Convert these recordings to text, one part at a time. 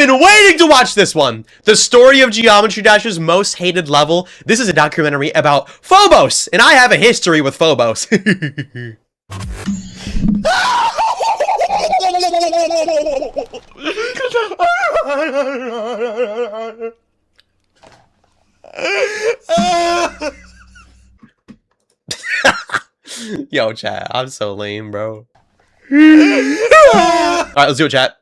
been waiting to watch this one. The story of Geometry Dash's most hated level. This is a documentary about Phobos, and I have a history with Phobos. Yo, chat, I'm so lame, bro. Alright, let's do it, chat.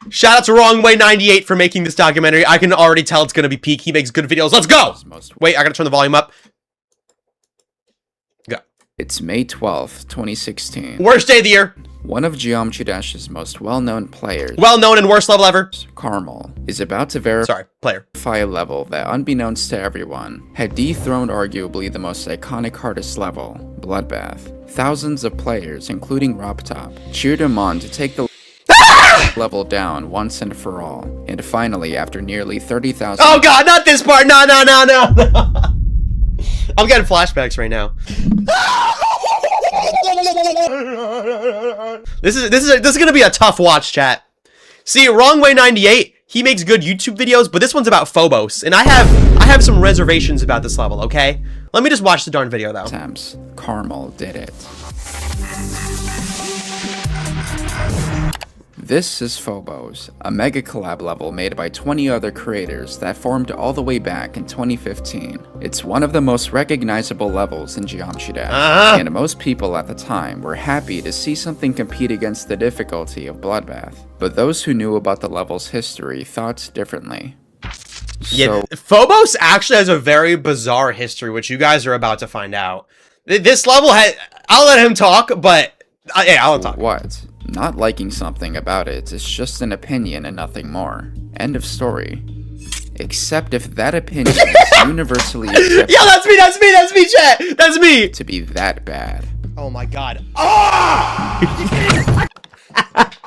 Shout out to Wrong Way 98 for making this documentary. I can already tell it's gonna be peak. He makes good videos. Let's go! Wait, I gotta turn the volume up. Go. It's May 12th, 2016. Worst day of the year. One of Geometry Dash's most well-known players, well-known and worst level ever, Carmel, is about to verify a level that, unbeknownst to everyone, had dethroned arguably the most iconic hardest level, Bloodbath. Thousands of players, including RobTop, cheered him on to take the level down once and for all. And finally, after nearly 30,000... Oh god, not this part! No. I'm getting flashbacks right now. This is gonna be a tough watch, chat. See, Wrong Way 98, he makes good YouTube videos, but this one's about Phobos, and I have some reservations about this level, okay? Let me just watch the darn video, though. Attempts. Carmel did it. This is Phobos, a mega collab level made by 20 other creators that formed all the way back in 2015. It's one of the most recognizable levels in Geometry Dash, and most people at the time were happy to see something compete against the difficulty of Bloodbath. But those who knew about the level's history thought differently. Yeah, Phobos actually has a very bizarre history, which you guys are about to find out. This level I'll let him talk, but yeah, I'll talk. What? Not liking something about it is just an opinion and nothing more. End of story. Except if that opinion is universally accepted. Yo, that's me, chat! That's me! To be that bad. Oh my god. Oh!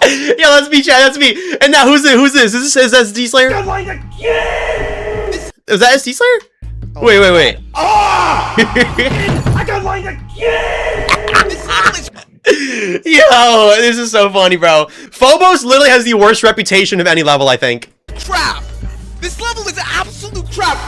Yo, that's me, chat, that's me! And now, who's this? Is this SD Slayer? Is that SD Slayer? Oh, wait. Oh! I got lined again! Yo, this is so funny, bro. Phobos literally has the worst reputation of any level, I think. Trap! This level is an absolute trap!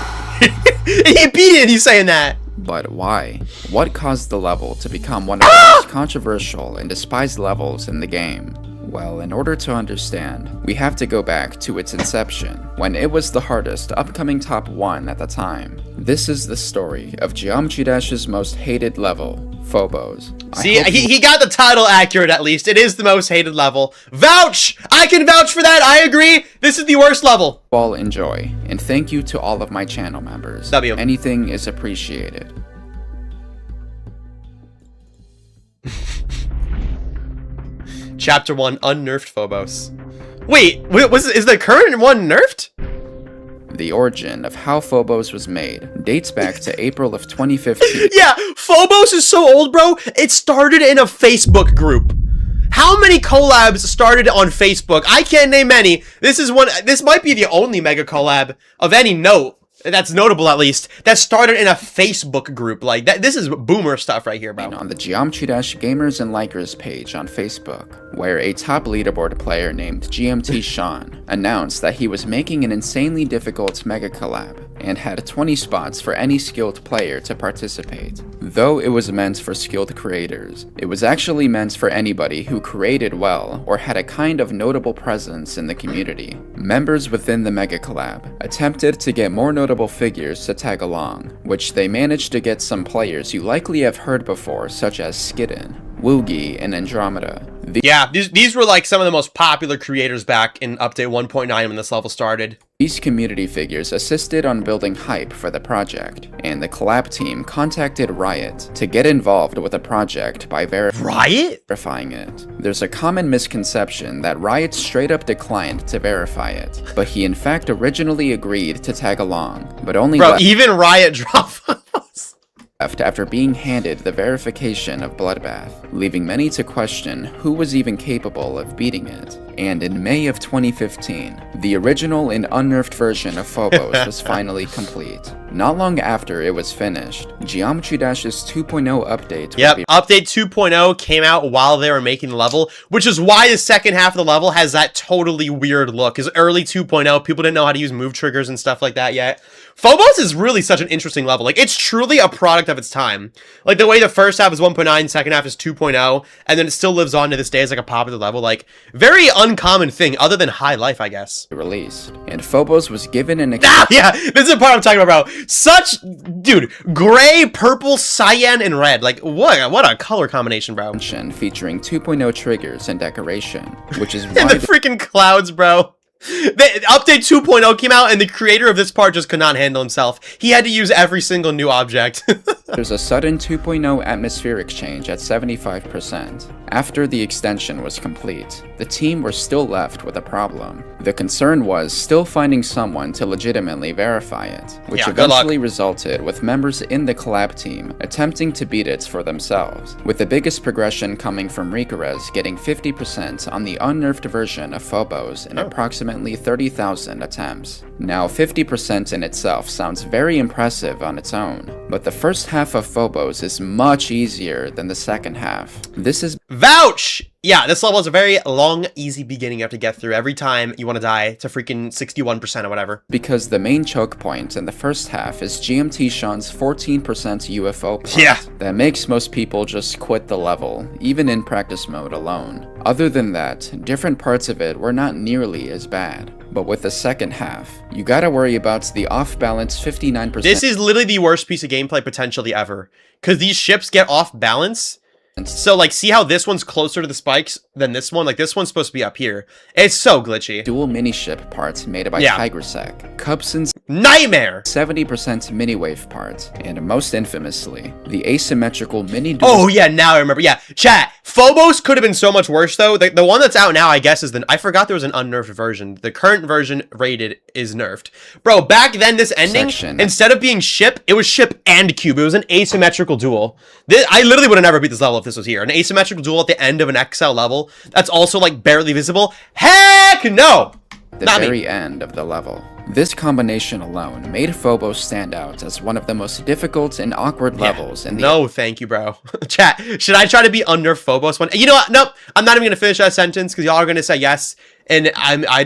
He beat it, he's saying that. But why? What caused the level to become one of the most controversial and despised levels in the game? Well, in order to understand, we have to go back to its inception, when it was the hardest upcoming top 1 at the time. This is the story of Geometry Dash's most hated level, Phobos. See, he got the title accurate at least. It is the most hated level. Vouch! I can vouch for that, I agree! This is the worst level. All enjoy, and thank you to all of my channel members. W. Anything is appreciated. Chapter 1, Unnerfed Phobos. Wait, is the current one nerfed? The origin of how Phobos was made dates back to April of 2015. Yeah, Phobos is so old, bro. It started in a Facebook group. How many collabs started on Facebook? I can't name any. This might be the only mega collab of any note. That's notable, at least. That started in a Facebook group. Like, this is boomer stuff right here, bro. And on the Geometry Dash Gamers and Likers page on Facebook, where a top leaderboard player named GMT Sean announced that he was making an insanely difficult mega collab and had 20 spots for any skilled player to participate. Though it was meant for skilled creators, it was actually meant for anybody who created well or had a kind of notable presence in the community. Members within the mega collab attempted to get more notable figures to tag along, which they managed to get some players you likely have heard before, such as Skidden, Woogie, and Andromeda. Yeah, these were like some of the most popular creators back in update 1.9 when this level started. These community figures assisted on building hype for the project, and the collab team contacted Riot to get involved with the project by verifying it. There's a common misconception that Riot straight up declined to verify it, but he in fact originally agreed to tag along, but only even Riot dropped after being handed the verification of Bloodbath, leaving many to question who was even capable of beating it. And in May of 2015, the original and unnerfed version of Phobos was finally complete. Not long after it was finished, Geometry Dash's 2.0 update Yep, update 2.0 came out while they were making the level, which is why the second half of the level has that totally weird look. Because early 2.0, people didn't know how to use move triggers and stuff like that yet. Phobos is really such an interesting level. Like, it's truly a product of its time. Like, the way the first half is 1.9, second half is 2.0, and then it still lives on to this day as, like, a popular level. Like, very uncommon thing, other than High Life, I guess. Released, and Phobos was given an yeah, this is the part I'm talking about, bro. Such, dude, gray, purple, cyan, and red. Like, what a color combination, bro. Featuring 2.0 triggers and decoration, which is And why the freaking clouds, bro. The update 2.0 came out, and the creator of this part just could not handle himself. He had to use every single new object. there's a sudden 2.0 atmospheric change at 75%. After the extension was complete, the team were still left with a problem. The concern was still finding someone to legitimately verify it, which eventually resulted with members in the collab team attempting to beat it for themselves, with the biggest progression coming from Rikarez getting 50% on the unnerfed version of Phobos in approximately 30,000 attempts. Now, 50% in itself sounds very impressive on its own, but the first half of Phobos is much easier than the second half. This is Vouch! Yeah, this level is a very long, easy beginning you have to get through every time you want to die to freaking 61% or whatever. because the main choke point in the first half is GMT Sean's 14% UFO part. Yeah. That makes most people just quit the level, even in practice mode alone. Other than that, different parts of it were not nearly as bad. But with the second half, you gotta worry about the off-balance 59%. This is literally the worst piece of gameplay potentially ever. Because these ships get off balance. So, like, see how this one's closer to the spikes than this one? Like, this one's supposed to be up here. It's so glitchy. dual mini-ship parts made by Tigersec, Cubson's Nightmare! 70% mini-wave parts, and most infamously, the asymmetrical mini-dual Oh, yeah, now I remember. Yeah, chat. Phobos could have been so much worse, though. The one that's out now, I guess, is the... I forgot there was an unnerfed version. The current version rated is nerfed. Bro, back then, this ending, instead of being ship, it was ship and cube. It was an asymmetrical duel. I literally would have never beat this level if this was here. An asymmetrical duel at the end of an XL level that's also, like, barely visible. Heck no! the very end of the level. This combination alone made Phobos stand out as one of the most difficult and awkward levels in the... No, thank you, bro. Chat, should I try to be under Phobos one? You know what? Nope. I'm not even going to finish that sentence because y'all are going to say yes. And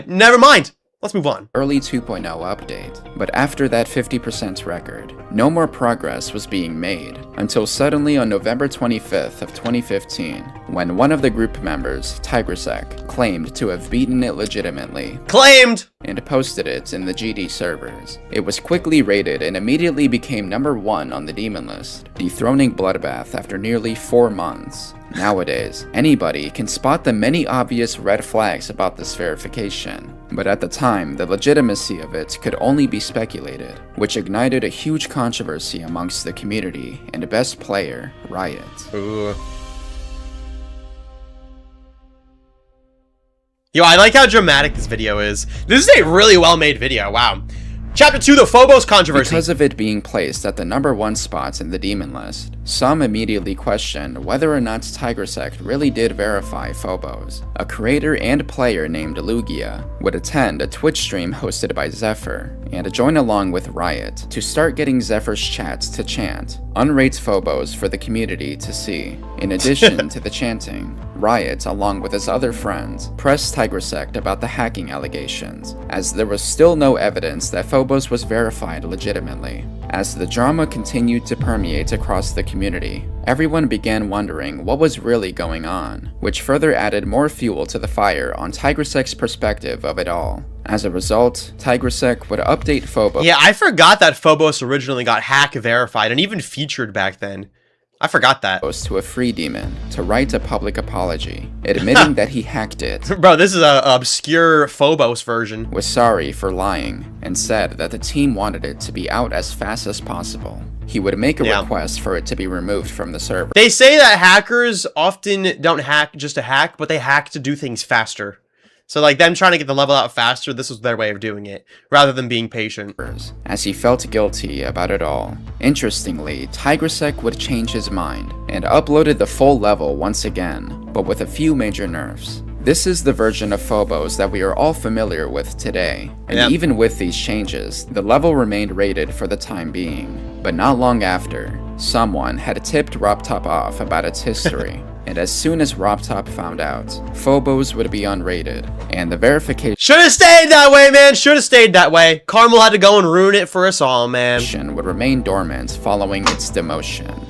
never mind. Let's move on. Early 2.0 update, but after that 50% record, no more progress was being made until suddenly on November 25th of 2015, when one of the group members, Tigersec, claimed to have beaten it legitimately. Claimed! And posted it in the GD servers. It was quickly rated and immediately became #1 on the demon list, dethroning Bloodbath after nearly 4 months. Nowadays, anybody can spot the many obvious red flags about this verification, but at the time, the legitimacy of it could only be speculated, which ignited a huge controversy amongst the community and best player, Riot. Ooh. Yo, I like how dramatic this video is. This is a really well-made video, wow. Chapter 2, the Phobos controversy. Because of it being placed at the #1 spot in the demon list, some immediately questioned whether or not Tigersec really did verify Phobos. A creator and player named Lugia would attend a Twitch stream hosted by Zephyr and join along with Riot to start getting Zephyr's chats to chant, "Unrate Phobos" for the community to see. In addition to the chanting, Riot, along with his other friends, pressed Tigersec about the hacking allegations, as there was still no evidence that Phobos was verified legitimately. As the drama continued to permeate across the community, everyone began wondering what was really going on, which further added more fuel to the fire on Tigersec's perspective of it all. As a result, Tigersec would update Phobos. Yeah, I forgot that Phobos originally got hack verified and even featured back then. I forgot that. To a free demon to write a public apology, admitting that he hacked it. Bro, this is a obscure Phobos version. Was sorry for lying, and said that the team wanted it to be out as fast as possible. He would make a request for it to be removed from the server. They say that hackers often don't hack just to hack, but they hack to do things faster. So, like, them trying to get the level out faster, this was their way of doing it, rather than being patient. As he felt guilty about it all. Interestingly, Tigersec would change his mind, and uploaded the full level once again, but with a few major nerfs. This is the version of Phobos that we are all familiar with today, and even with these changes, the level remained rated for the time being. But not long after, someone had tipped RobTop off about its history, and as soon as RobTop found out, Phobos would be unrated, and the verification should have stayed that way, man. Should have stayed that way. Carmel had to go and ruin it for us all, man. would remain dormant following its demotion.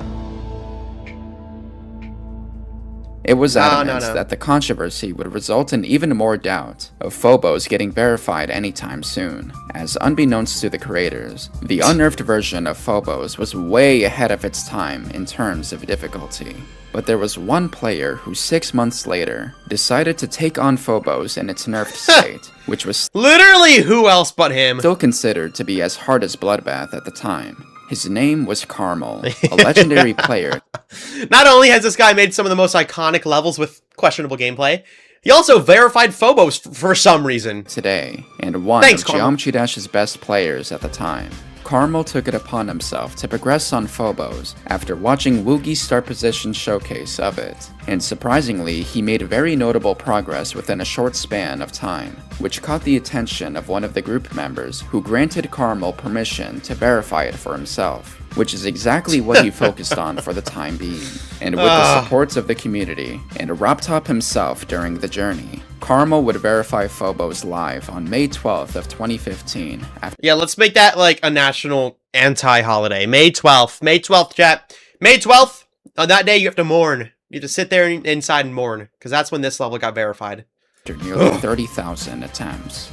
It was adamant that the controversy would result in even more doubt of Phobos getting verified anytime soon, as unbeknownst to the creators, the unnerfed version of Phobos was way ahead of its time in terms of difficulty. But there was one player who 6 months later decided to take on Phobos in its nerfed state, which was literally who else but him. Still considered to be as hard as Bloodbath at the time. His name was Carmel, a legendary player. Not only has this guy made some of the most iconic levels with questionable gameplay, he also verified Phobos for some reason. Today, and one of Geometry Dash's best players at the time. Carmel took it upon himself to progress on Phobos after watching Woogie's start position showcase of it, and surprisingly, he made very notable progress within a short span of time, which caught the attention of one of the group members who granted Carmel permission to verify it for himself, which is exactly what he focused on for the time being. And with the support of the community and RobTop himself during the journey, Carmel would verify Phobos live on May 12th of 2015. Yeah, let's make that like a national anti-holiday. May 12th. May 12th, chat. May 12th. On that day, you have to mourn. You have to sit there inside and mourn, because that's when this level got verified. After nearly 30,000 attempts.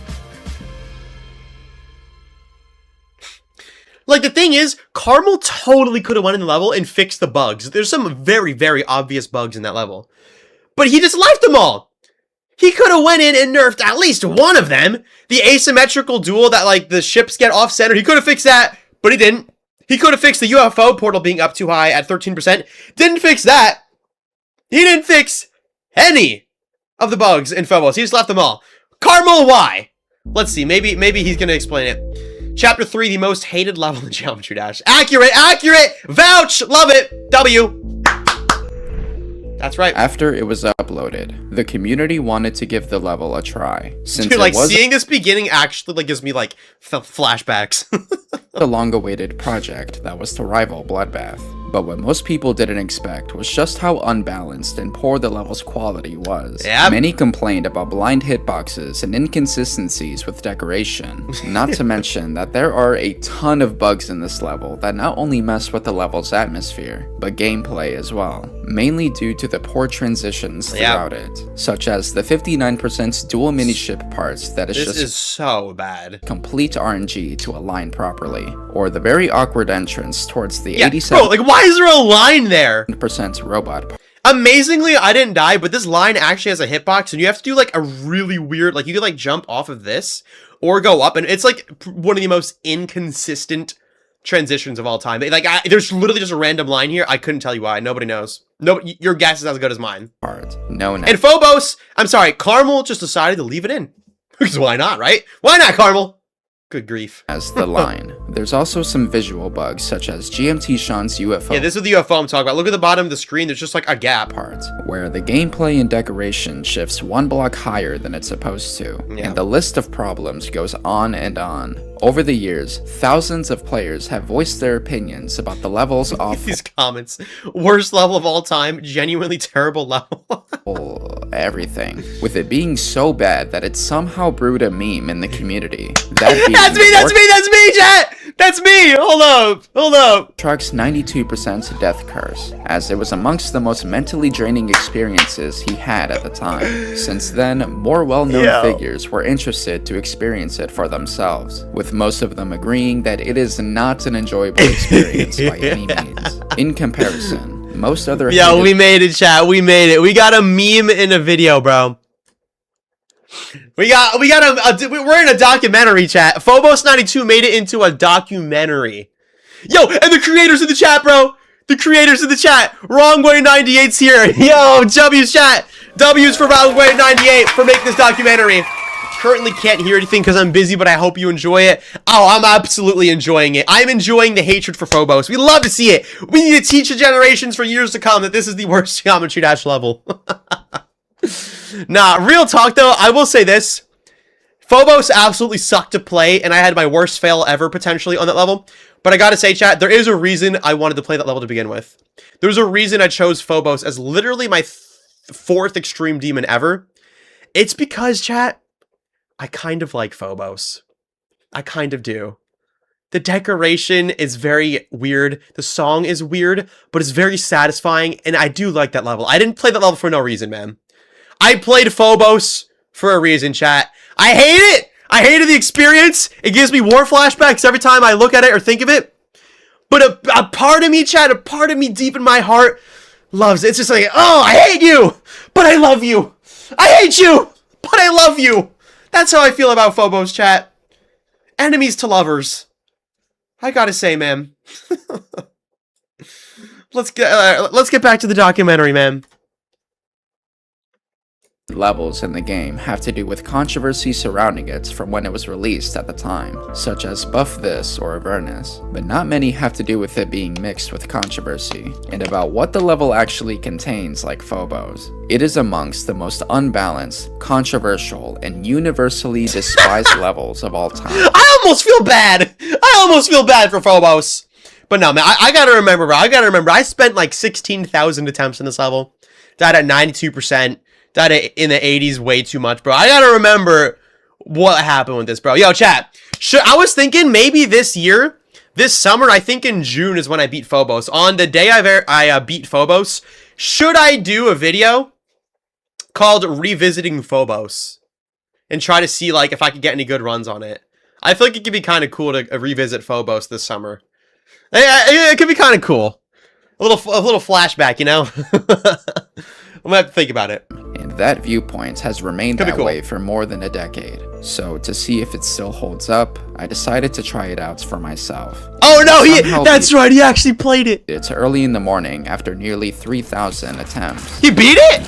Like, the thing is, Carmel totally could have went in the level and fixed the bugs. There's some very, very obvious bugs in that level. But he just left them all! He could have went in and nerfed at least one of them! The asymmetrical duel that, like, the ships get off-center, he could have fixed that, but he didn't. He could have fixed the UFO portal being up too high at 13%. Didn't fix that! He didn't fix any of the bugs in Phobos. He just left them all. Carmel, why? Let's see, maybe he's gonna explain it. Chapter 3, the most hated level in Geometry Dash. Accurate! Vouch! Love it! W! That's right. After it was uploaded, the community wanted to give the level a try. Since Dude, like, seeing this beginning actually, like, gives me, like, flashbacks. a long-awaited project that was to rival Bloodbath. But what most people didn't expect was just how unbalanced and poor the level's quality was. Yep. Many complained about blind hitboxes and inconsistencies with decoration, not to mention that there are a ton of bugs in this level that not only mess with the level's atmosphere, but gameplay as well, mainly due to the poor transitions throughout it, such as the 59% dual miniship parts that is This is so bad. Complete RNG to align properly, or the very awkward entrance towards the 87%. Bro, like, why is there a line there? Robot. Amazingly, I didn't die, but this line actually has a hitbox, and you have to do, like, a really weird, like, you could, like, jump off of this, or go up, and it's, like, one of the most inconsistent transitions of all time. Like, there's literally just a random line here. I couldn't tell you why. Nobody knows. Your guess is as good as mine. And Phobos, I'm sorry, Carmel just decided to leave it in. Because why not, right? Why not, Carmel? Good grief. As the line. There's also some visual bugs, such as GMT Sean's UFO. Yeah, this is the UFO I'm talking about. Look at the bottom of the screen. There's just like a gap. Where the gameplay and decoration shifts one block higher than it's supposed to. Yeah. And the list of problems goes on and on. Over the years, thousands of players have voiced their opinions about the level's awful. These comments. Worst level of all time. Genuinely terrible level. Everything. With it being so bad that it somehow brewed a meme in the community. That's me, chat! That's me! Hold up! Truck's 92% death curse, as it was amongst the most mentally draining experiences he had at the time. Since then, more well-known figures were interested to experience it for themselves, with most of them agreeing that it is not an enjoyable experience by any means. In comparison, most other we made it, chat. We made it. We got a meme in a video, bro. We're in a documentary, chat. Phobos 92 made it into a documentary. Yo, and the creators in the chat, bro. The creators in the chat. Wrongway 98's here. Yo, W's chat. W's for Wrongway 98 for making this documentary. Currently can't hear anything because I'm busy, but I hope you enjoy it. Oh, I'm absolutely enjoying it. I'm enjoying the hatred for Phobos. We love to see it. We need to teach the generations for years to come that this is the worst Geometry Dash level. Nah, real talk though, I will say this. Phobos absolutely sucked to play, and I had my worst fail ever potentially on that level. But I gotta say, chat, there is a reason I wanted to play that level to begin with. There's a reason I chose Phobos as literally my fourth extreme demon ever. It's because, chat, I kind of like Phobos. I kind of do. The decoration is very weird. The song is weird, but it's very satisfying, and I do like that level. I didn't play that level for no reason, man. I played Phobos for a reason, chat. I hate it! I hated the experience. It gives me war flashbacks every time I look at it or think of it. But a part of me, chat, a part of me deep in my heart loves it. It's just like, oh, I hate you, but I love you. I hate you, but I love you. That's how I feel about Phobos, chat. Enemies to lovers. I gotta say, man. Let's get back to the documentary, man. Levels in the game have to do with controversy surrounding it from when it was released at the time, such as Buff This or Avernus, but not many have to do with it being mixed with controversy, and about what the level actually contains like Phobos. It is amongst the most unbalanced, controversial, and universally despised levels of all time. I almost feel bad! I almost feel bad for Phobos! But no, man, I gotta remember, bro. I spent like 16,000 attempts in this level. Died at 92%. Died in the 80s way too much, bro. I gotta remember what happened with this, bro. Yo, chat. I was thinking maybe this year, this summer, I think in June is when I beat Phobos. On the day I beat Phobos, should I do a video called Revisiting Phobos? And try to see, like, if I could get any good runs on it. I feel like it could be kind of cool to revisit Phobos this summer. It could be kind of cool. A little flashback, you know? I'm gonna have to think about it. And that viewpoint has remained that way for more than a decade. So to see if it still holds up, I decided to try it out for myself. Oh no, that's right, he actually played it. It's early in the morning after nearly 3,000 attempts. He beat it?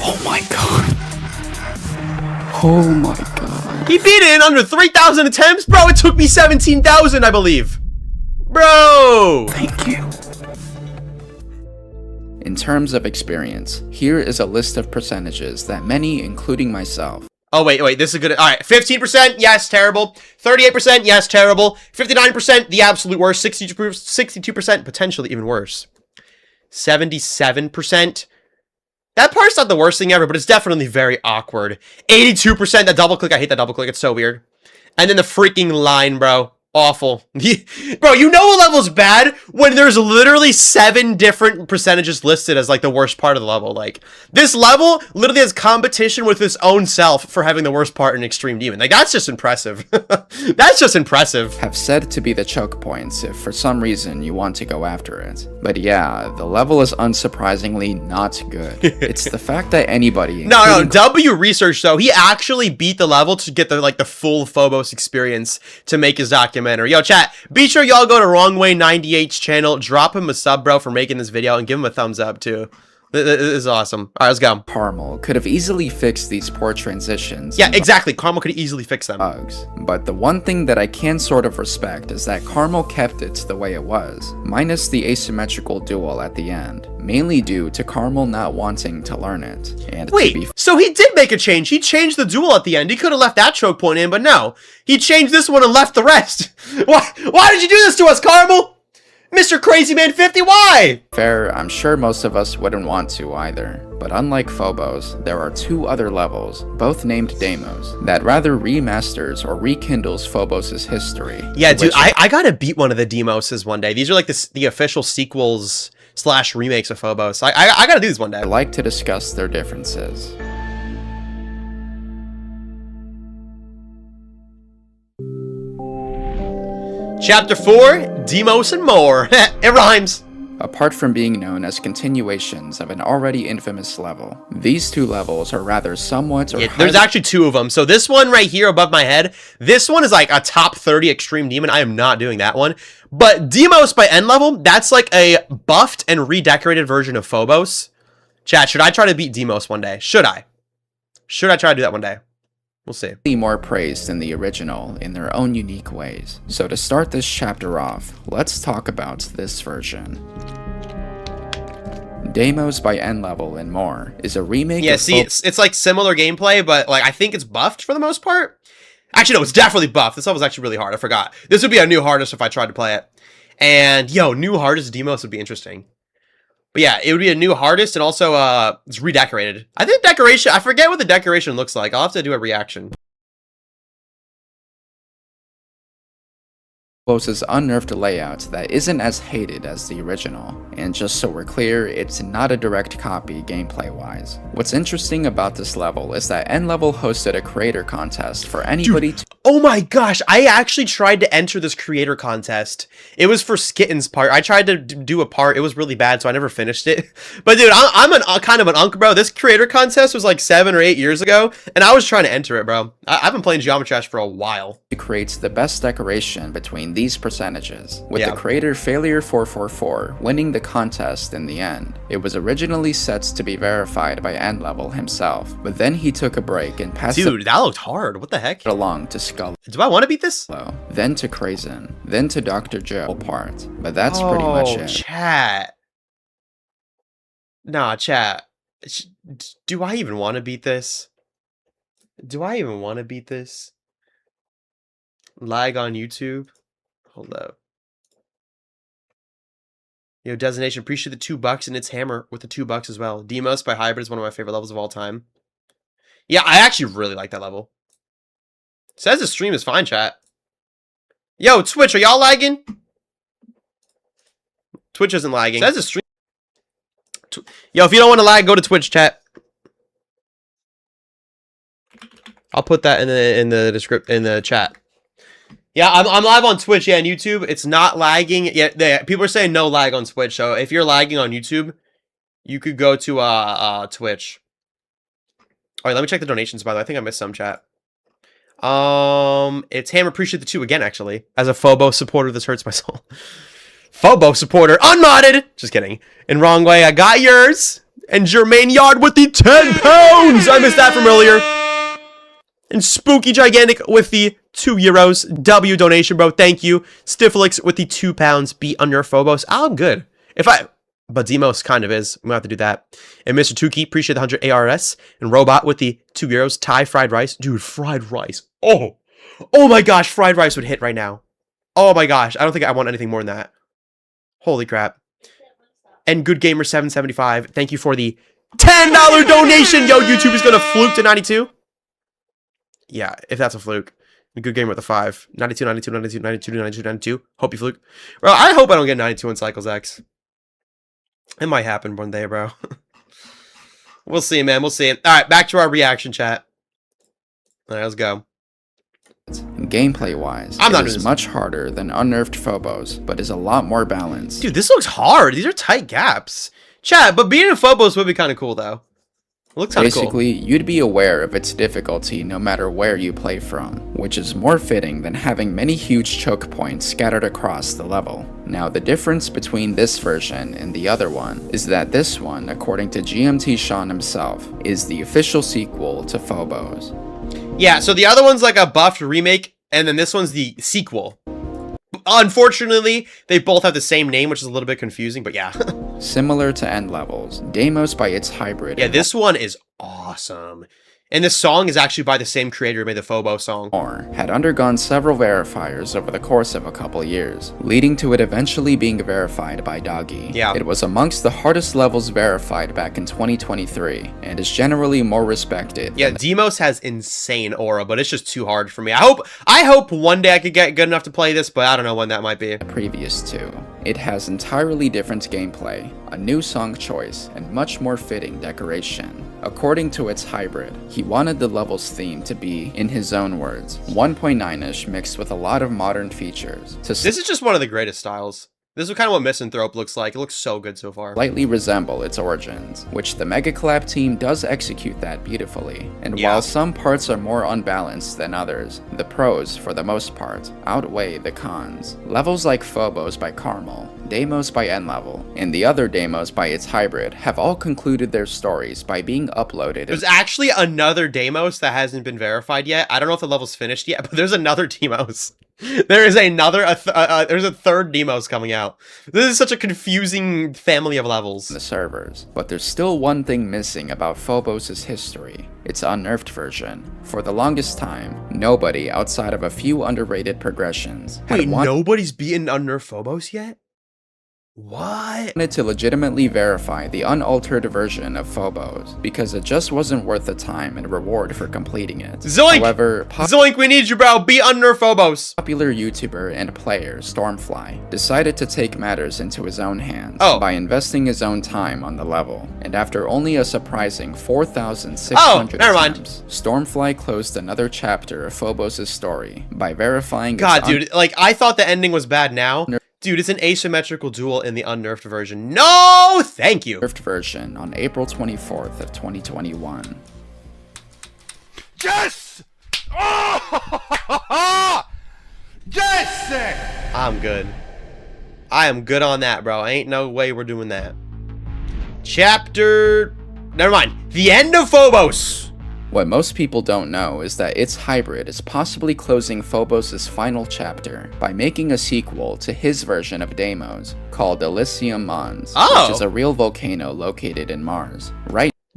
Oh my god. Oh my god. He beat it in under 3,000 attempts? Bro, it took me 17,000, I believe. Bro! Thank you. In terms of experience, here is a list of percentages that many, including myself. Oh, wait, this is good. Alright, 15%, yes, terrible. 38%, yes, terrible. 59%, the absolute worst. 62%, potentially even worse. 77%. That part's not the worst thing ever, but it's definitely very awkward. 82%, that double click, I hate that double click, it's so weird. And then the freaking line, bro. Awful. Bro, you know a level's bad when there's literally 7 different percentages listed as like the worst part of the level. Like, this level literally has competition with its own self for having the worst part in Extreme Demon. Like, that's just impressive. That's just impressive. Have said to be the choke points if for some reason you want to go after it. But yeah, the level is unsurprisingly not good. It's the fact that anybody... No, W research though, he actually beat the level to get the full Phobos experience to make his documentary. Yo, chat, be sure y'all go to Wrongway98's channel, drop him a sub, bro, for making this video, and give him a thumbs up, too. This is awesome. Alright, let's go. Carmel could have easily fixed these poor transitions. Yeah, exactly. Carmel could easily fix them. Bugs. But the one thing that I can sort of respect is that Carmel kept it the way it was, minus the asymmetrical duel at the end, mainly due to Carmel not wanting to learn it. And wait, so he did make a change. He changed the duel at the end. He could have left that choke point in, but no. He changed this one and left the rest. Why did you do this to us, Carmel? Mr. Crazy Man 50, why? Fair, I'm sure most of us wouldn't want to either. But unlike Phobos, there are 2 other levels, both named Deimos, that rather remasters or rekindles Phobos' history. Yeah, dude, I gotta beat one of the Deimoses one day. These are like the official sequels / remakes of Phobos. I gotta do this one day. I'd like to discuss their differences. Chapter 4, Deimos and more. It rhymes. Apart from being known as continuations of an already infamous level, these 2 levels are rather somewhat or there's actually 2 of them. So this one right here above my head, this one is like a top 30 Extreme Demon. I am not doing that one. But Deimos by end level, that's like a buffed and redecorated version of Phobos. Chat, should I try to beat Deimos one day? Should I? Should I try to do that one day? We'll see. More praised than the original in their own unique ways. So to start this chapter off, let's talk about this version. Deimos by N-Level and more is a remake Yeah, of see, it's like similar gameplay, but like I think it's buffed for the most part. Actually, no, it's definitely buffed. This level's actually really hard. I forgot. This would be a new hardest if I tried to play it. And yo, new hardest Deimos would be interesting. But yeah, it would be a new hardest, and also it's redecorated. I think decoration. I forget what the decoration looks like. I'll have to do a reaction. Phobos' unnerved layout that isn't as hated as the original, and just so we're clear, it's not a direct copy gameplay-wise. What's interesting about this level is that N-Level hosted a creator contest for anybody to— Oh my gosh, I actually tried to enter this creator contest. It was for Skitten's part. I tried to do a part. It was really bad, so I never finished it. But dude, I'm kind of an unk, bro. This creator contest was like 7 or 8 years ago, and I was trying to enter it, bro. I've been playing Geometry Dash for a while. create the best decoration between these percentages, with Yeah. the creator Failure 444 winning the contest in the end. It was originally set to be verified by N-Level himself, but then he took a break and passed it Dude, that looked hard. What the heck? along to Skull. Do I want to beat this? Then to Krazen, then to Dr. Joe part, but that's pretty much it. Chat. Nah, chat. Do I even want to beat this? Do I even want to beat this? Lag on YouTube? Hold up. Yo, Designation, appreciate the $2 and its hammer with the $2 as well. Deimos by Hybrid is one of my favorite levels of all time. Yeah, I actually really like that level. Says the stream is fine, chat. Yo, Twitch, are y'all lagging? Twitch isn't lagging. Says the stream. Yo, if you don't want to lag, go to Twitch, chat. I'll put that in the chat. Yeah, I'm live on Twitch. Yeah, and YouTube. It's not lagging. Yeah, people are saying no lag on Twitch. So if you're lagging on YouTube, you could go to Twitch. All right, let me check the donations. By the way, I think I missed some, chat. It's Ham appreciate the 2 again. Actually, as a Phobos supporter, this hurts my soul. Phobos supporter, unmodded. Just kidding. In wrong way. I got yours. And Jermaine Yard with the 10 pounds. I missed that from earlier. And Spooky Gigantic with the €2. W donation, bro. Thank you. Stifflix with the 2 pounds. Beat under Phobos. I'm good. But Demos kind of is. I'm gonna have to do that. And Mr. Tukey, appreciate the 100 ARS. And Robot with the €2. Thai fried rice. Dude, fried rice. Oh my gosh. Fried rice would hit right now. Oh my gosh. I don't think I want anything more than that. Holy crap. And Good Gamer 775. Thank you for the $10 donation. Yo, YouTube is gonna fluke to 92. Yeah, if that's a fluke. A Good Gamer with a 5. 92, 92, 92, 92, 92, 92. Hope you fluke. Bro, I hope I don't get 92 in Cycles X. It might happen one day, bro. We'll see, man. We'll see. Alright, back to our reaction chat. Alright, let's go. Gameplay-wise, it is much harder than Unnerved Phobos, but is a lot more balanced. Dude, this looks hard. These are tight gaps. Chat, but being in Phobos would be kind of cool, though. It looks kind of cool. Basically, you'd be aware of its difficulty no matter where you play from, which is more fitting than having many huge choke points scattered across the level. Now, the difference between this version and the other one is that this one, according to GMT Sean himself, is the official sequel to Phobos. Yeah, so the other one's like a buffed remake, and then this one's the sequel. Unfortunately, they both have the same name, which is a little bit confusing, but yeah. Similar to N-Levels, Deimos by its hybrid. Yeah, this one is awesome. And this song is actually by the same creator who made the Phobos song. Had undergone several verifiers over the course of a couple years, leading to it eventually being verified by Doggy. Yeah. It was amongst the hardest levels verified back in 2023, and is generally more respected. Yeah, Demos has insane aura, but it's just too hard for me. I hope one day I could get good enough to play this, but I don't know when that might be. The previous two. It has entirely different gameplay, a new song choice, and much more fitting decoration. According to its hybrid, he wanted the level's theme to be, in his own words, 1.9ish mixed with a lot of modern features. This is just one of the greatest styles. This is kind of what Misanthrope looks like. It looks so good so far. Slightly resemble its origins, which the Mega Collab team does execute that beautifully. And while some parts are more unbalanced than others, the pros, for the most part, outweigh the cons. Levels like Phobos by Carmel, Deimos by N-Level, and the other Deimos by its hybrid have all concluded their stories by being uploaded. There's actually another Deimos that hasn't been verified yet. I don't know if the level's finished yet, but there's another Deimos. There is there's a third Demos coming out. This is such a confusing family of levels. The servers. But there's still one thing missing about Phobos' history. Its unnerfed version. For the longest time, nobody outside of a few underrated progressions Wait, nobody's beaten unnerfed Phobos yet? What? Wanted to legitimately verify the unaltered version of Phobos, because it just wasn't worth the time and reward for completing it. Zoink! However, Zoink, we need you, bro. Beat unnerfed Phobos. Popular YouTuber and player Stormfly decided to take matters into his own hands by investing his own time on the level, and after only a surprising 4,600 attempts, Stormfly closed another chapter of Phobos' story by verifying dude, like, I thought the ending was bad now. Dude, it's an asymmetrical duel in the unnerfed version. No, thank you. Unnerfed version on April 24th of 2021. Yes! Oh! Yes! I'm good. I am good on that, bro. Ain't no way we're doing that. Chapter... Never mind. The end of Phobos. What most people don't know is that its hybrid is possibly closing Phobos' final chapter by making a sequel to his version of Deimos called Elysium Mons, which is a real volcano located in Mars.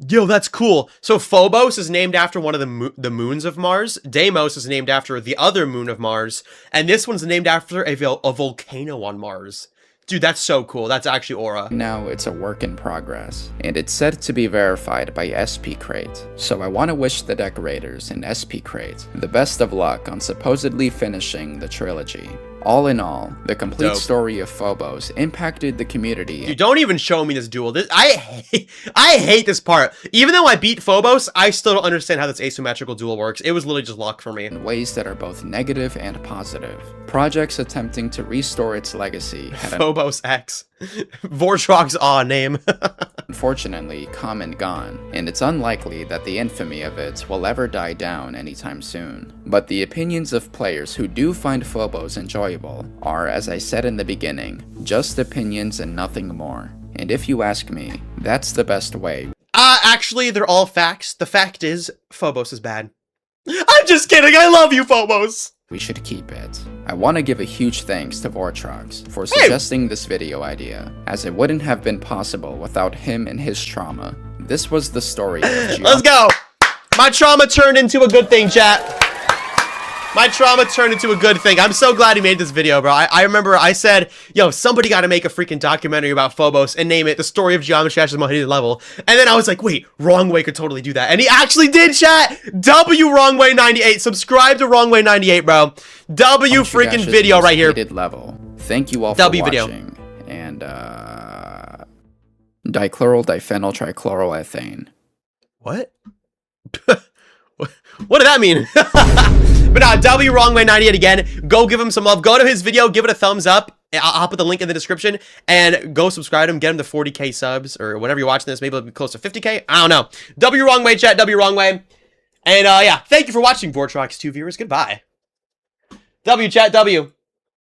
Yo, that's cool. So Phobos is named after one of the moons of Mars. Deimos is named after the other moon of Mars. And this one's named after a volcano on Mars. Dude, that's so cool. That's actually aura. Now it's a work in progress, and it's said to be verified by SP Crate. So I want to wish the decorators in SP Crate the best of luck on supposedly finishing the trilogy. All in all, the complete story of Phobos impacted the community. Dude, don't even show me this duel. I hate this part. Even though I beat Phobos, I still don't understand how this asymmetrical duel works. It was literally just luck for me. In ways that are both negative and positive. Projects attempting to restore its legacy had Phobos X. Vortrox name. unfortunately come and gone, and it's unlikely that the infamy of it will ever die down anytime soon. But the opinions of players who do find Phobos enjoyable are, as I said in the beginning, just opinions and nothing more. And if you ask me, that's the best way. Actually, they're all facts. The fact is, Phobos is bad. I'm just kidding, I love you, Phobos! We should keep it. I want to give a huge thanks to Vortrox for suggesting this video idea, as it wouldn't have been possible without him and his trauma. This was the story of Let's go! My trauma turned into a good thing, chat. My trauma turned into a good thing. I'm so glad he made this video, bro. I remember I said, yo, somebody got to make a freaking documentary about Phobos and name it The Story of Geometry Dash's Most Hated Level. And then I was like, wait, Wrong Way could totally do that. And he actually did, chat. W Wrong Way 98. Subscribe to Wrong Way 98, bro. W freaking video right here. Level. Thank you all for watching. Video. And, dichloryl diphenyl trichloroethane. What? What did that mean? But nah, W Wrong Way 98 again. Go give him some love. Go to his video, give it a thumbs up. I'll put the link in the description. And go subscribe to him. Get him to 40k subs. Or whenever you're watching this. Maybe it'll be close to 50k. I don't know. W Wrong Way, chat. W Wrong Way. And yeah, thank you for watching, Vortrox 2 viewers. Goodbye. W, chat. W.